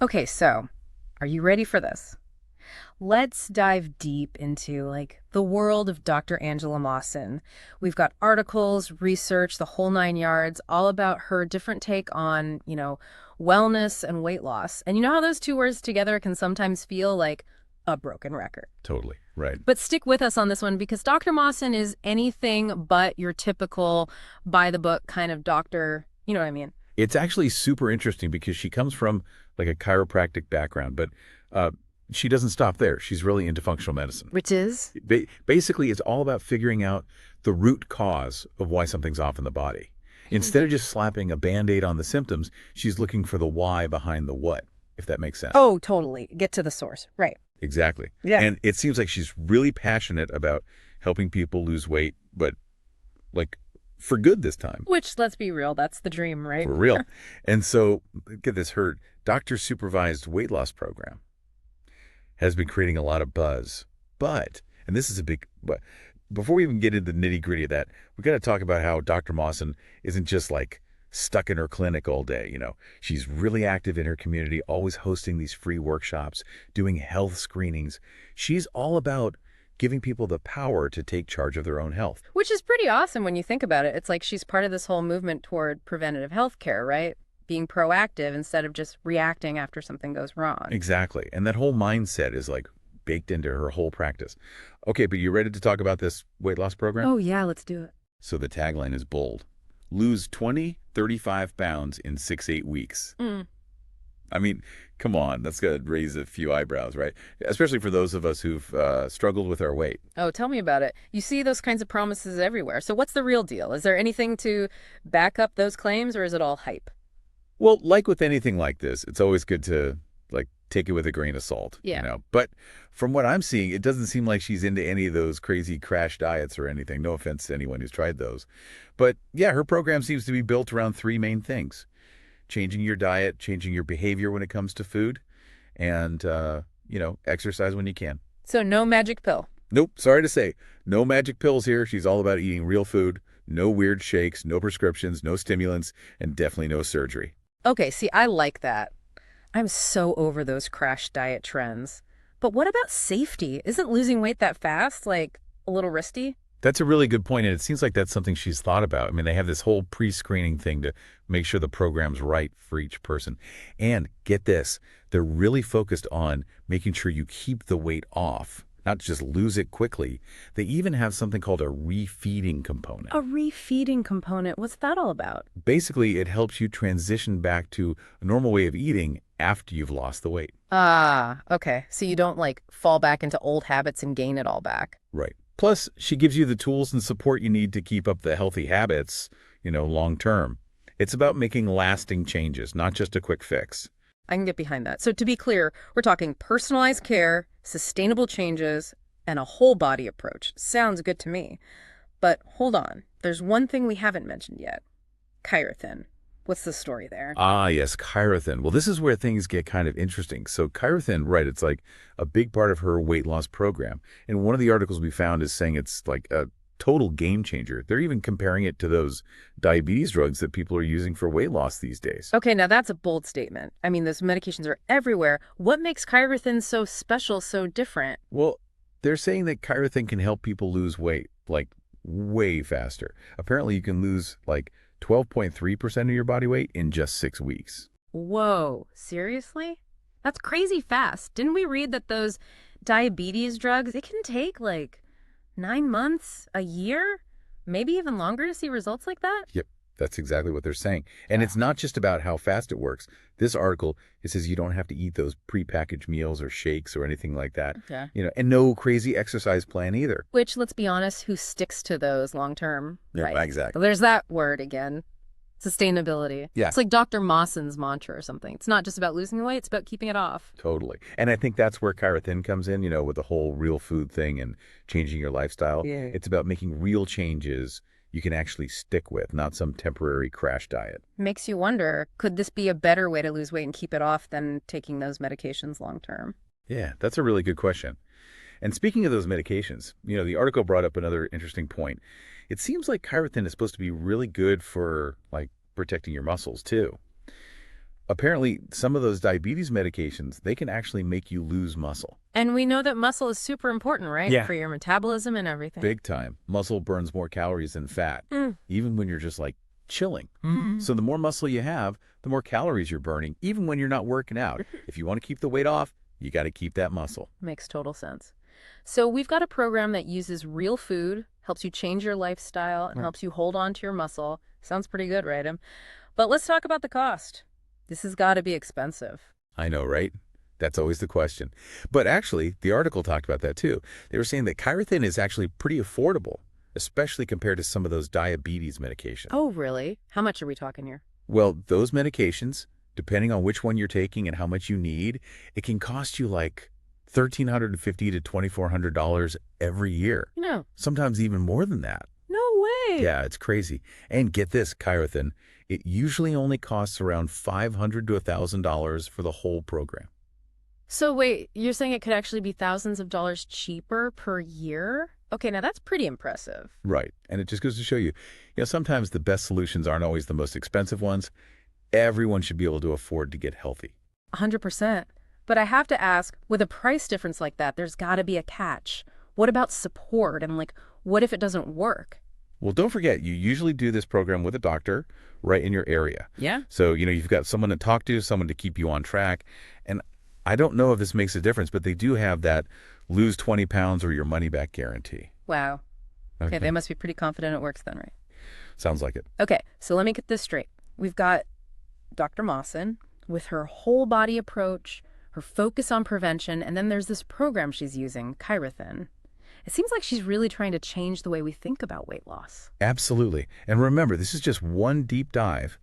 Okay, so are you ready for this? Let's dive deep into the world of Dr. Angela Mawson. We've got articles, research, the whole nine yards, all about her different take on, wellness and weight loss. And you know how those two words together can sometimes feel like a broken record. Totally. Right. But stick with us on this one because Dr. Mawson is anything but your typical by the book kind of doctor. You know what I mean? It's actually super interesting because she comes from like a chiropractic background, but uh, she doesn't stop there. She's really into functional medicine. Which is? Basically, it's all about figuring out the root cause of why something's off in the body. Instead of just slapping a Band-Aid on the symptoms, she's looking for the why behind the what, if that makes sense. Oh, totally. Get to the source. Right. Exactly. Yeah. And it seems like she's really passionate about helping people lose weight, but like for good this time. Which, let's be real, that's the dream, right? For real. And so, get this, her doctor-supervised weight loss program has been creating a lot of buzz. But, and this is a big, but before we even get into the nitty-gritty of that, we got to talk about how Dr. Mawson isn't just like stuck in her clinic all day. She's really active in her community, always hosting these free workshops, doing health screenings. She's all about giving people the power to take charge of their own health. Which is pretty awesome when you think about it. It's like she's part of this whole movement toward preventative health care, right? Being proactive instead of just reacting after something goes wrong. Exactly. And that whole mindset is like baked into her whole practice. Okay, but you ready to talk about this weight loss program? Oh, yeah, let's do it. So the tagline is bold. Lose 35 pounds in 6-8 weeks. I mean, come on, that's going to raise a few eyebrows, right? Especially for those of us who've struggled with our weight. Oh, tell me about it. You see those kinds of promises everywhere. So what's the real deal? Is there anything to back up those claims or is it all hype? Well, like with anything like this, it's always good to like take it with a grain of salt, Yeah. But from what I'm seeing, it doesn't seem like she's into any of those crazy crash diets or anything. No offense to anyone who's tried those. But yeah, her program seems to be built around three main things: changing your diet, changing your behavior when it comes to food, and, exercise when you can. So no magic pill. Nope, sorry to say, no magic pills here. She's all about eating real food, no weird shakes, no prescriptions, no stimulants, and definitely no surgery. Okay, see, I like that. I'm so over those crash diet trends. But what about safety? Isn't losing weight that fast, like, a little risky? That's a really good point, and it seems like that's something she's thought about. I mean, they have this whole pre-screening thing to make sure the program's right for each person. And get this, they're really focused on making sure you keep the weight off, not just lose it quickly. They even have something called a refeeding component. A refeeding component. What's that all about? Basically, it helps you transition back to a normal way of eating after you've lost the weight. Ah, okay. So you don't, fall back into old habits and gain it all back. Right. Plus, she gives you the tools and support you need to keep up the healthy habits, long term. It's about making lasting changes, not just a quick fix. I can get behind that. So to be clear, we're talking personalized care, sustainable changes, and a whole body approach. Sounds good to me. But hold on. There's one thing we haven't mentioned yet. Chirothin. What's the story there? Ah, yes, Chirothin. Well, this is where things get kind of interesting. So Chirothin, right, it's like a big part of her weight loss program. And one of the articles we found is saying it's like a total game changer. They're even comparing it to those diabetes drugs that people are using for weight loss these days. Okay, now that's a bold statement. I mean, those medications are everywhere. What makes Chirothin so special, so different? Well, they're saying that Chirothin can help people lose weight, like way faster. Apparently, you can lose like 12.3% of your body weight in just 6 weeks. Whoa, seriously? That's crazy fast. Didn't we read that those diabetes drugs, it can take 9 months, a year, maybe even longer to see results like that? Yep, that's exactly what they're saying. And it's not just about how fast it works. This article, it says you don't have to eat those prepackaged meals or shakes or anything like that. Okay. And no crazy exercise plan either. Which, let's be honest, who sticks to those long term? Yeah, Right. exactly. There's that word again. Sustainability. Yeah. It's like Dr. Mawson's mantra or something. It's not just about losing weight, it's about keeping it off. Totally. And I think that's where Chirothin comes in, with the whole real food thing and changing your lifestyle. Yeah. It's about making real changes you can actually stick with, not some temporary crash diet. Makes you wonder, could this be a better way to lose weight and keep it off than taking those medications long term? Yeah, that's a really good question. And speaking of those medications, the article brought up another interesting point. It seems like Chirothin is supposed to be really good for, like, protecting your muscles, too. Apparently, some of those diabetes medications, they can actually make you lose muscle. And we know that muscle is super important, right? Yeah. For your metabolism and everything. Big time. Muscle burns more calories than fat, Mm. even when you're just like chilling. Mhm. So the more muscle you have, the more calories you're burning, even when you're not working out. If you want to keep the weight off, you got to keep that muscle. Makes total sense. So we've got a program that uses real food, helps you change your lifestyle, and Right. helps you hold on to your muscle. Sounds pretty good, right, Em? But let's talk about the cost. This has got to be expensive. I know, right? That's always the question. But actually, the article talked about that too. They were saying that Chirothin is actually pretty affordable, especially compared to some of those diabetes medications. Oh, really? How much are we talking here? Well, those medications, depending on which one you're taking and how much you need, it can cost you like $1,350 to $2,400 every year. No. Sometimes even more than that. No way. Yeah, it's crazy. And get this, Chirothin, it usually only costs around $500 to $1,000 for the whole program. So wait, you're saying it could actually be thousands of dollars cheaper per year? Okay, now that's pretty impressive. Right. And it just goes to show you, sometimes the best solutions aren't always the most expensive ones. Everyone should be able to afford to get healthy. 100%. But I have to ask, with a price difference like that, there's got to be a catch. What about support? And what if it doesn't work? Well, don't forget, you usually do this program with a doctor right in your area. Yeah. So, you've got someone to talk to, someone to keep you on track. And I don't know if this makes a difference, but they do have that lose 20 pounds or your money back guarantee. Wow. Okay, they must be pretty confident it works then, right? Sounds like it. Okay, so let me get this straight. We've got Dr. Mawson with her whole body approach, her focus on prevention, and then there's this program she's using, Chirothin. It seems like she's really trying to change the way we think about weight loss. Absolutely. And remember, this is just one deep dive.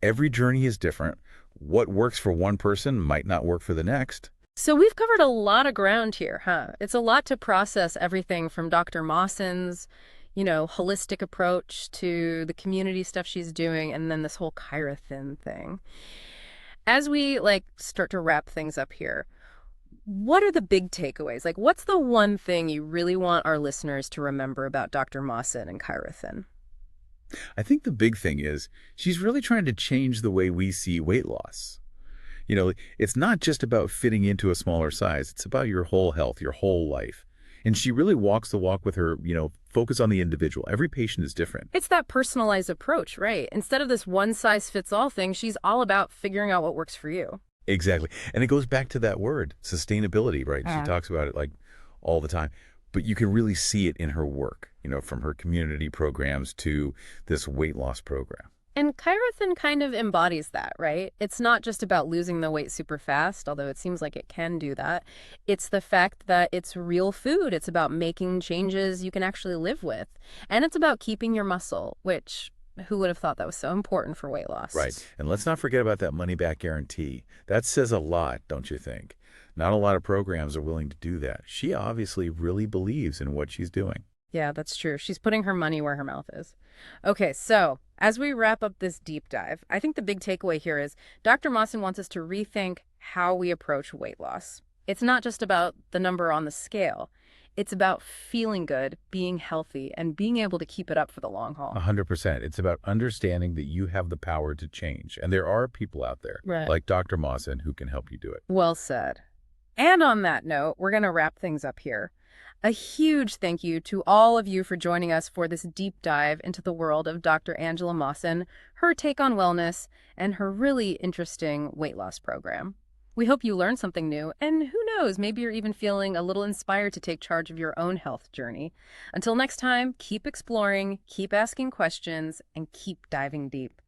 Every journey is different. What works for one person might not work for the next. So we've covered a lot of ground here, huh? It's a lot to process, everything from Dr. Mawson's, holistic approach to the community stuff she's doing, and then this whole Chirothin thing. As we start to wrap things up here, what are the big takeaways? What's the one thing you really want our listeners to remember about Dr. Mawson and Chirothin? I think the big thing is she's really trying to change the way we see weight loss. It's not just about fitting into a smaller size. It's about your whole health, your whole life. And she really walks the walk with her, focus on the individual. Every patient is different. It's that personalized approach, right? Instead of this one-size-fits-all thing, she's all about figuring out what works for you. Exactly. And it goes back to that word, sustainability, right? She talks about it all the time. But you can really see it in her work, from her community programs to this weight loss program. And Chirothin kind of embodies that, right? It's not just about losing the weight super fast, although it seems like it can do that. It's the fact that it's real food. It's about making changes you can actually live with. And it's about keeping your muscle, which who would have thought that was so important for weight loss? Right. And let's not forget about that money back guarantee. That says a lot, don't you think? Not a lot of programs are willing to do that. She obviously really believes in what she's doing. Yeah, that's true. She's putting her money where her mouth is. Okay, so as we wrap up this deep dive, I think the big takeaway here is Dr. Mawson wants us to rethink how we approach weight loss. It's not just about the number on the scale. It's about feeling good, being healthy, and being able to keep it up for the long haul. 100%. It's about understanding that you have the power to change. And there are people out there, Right, like Dr. Mawson, who can help you do it. well said. And on that note, we're going to wrap things up here. A huge thank you to all of you for joining us for this deep dive into the world of Dr. Angela Mawson, her take on wellness, and her really interesting weight loss program. We hope you learned something new, and who knows, maybe you're even feeling a little inspired to take charge of your own health journey. Until next time, keep exploring, keep asking questions, and keep diving deep.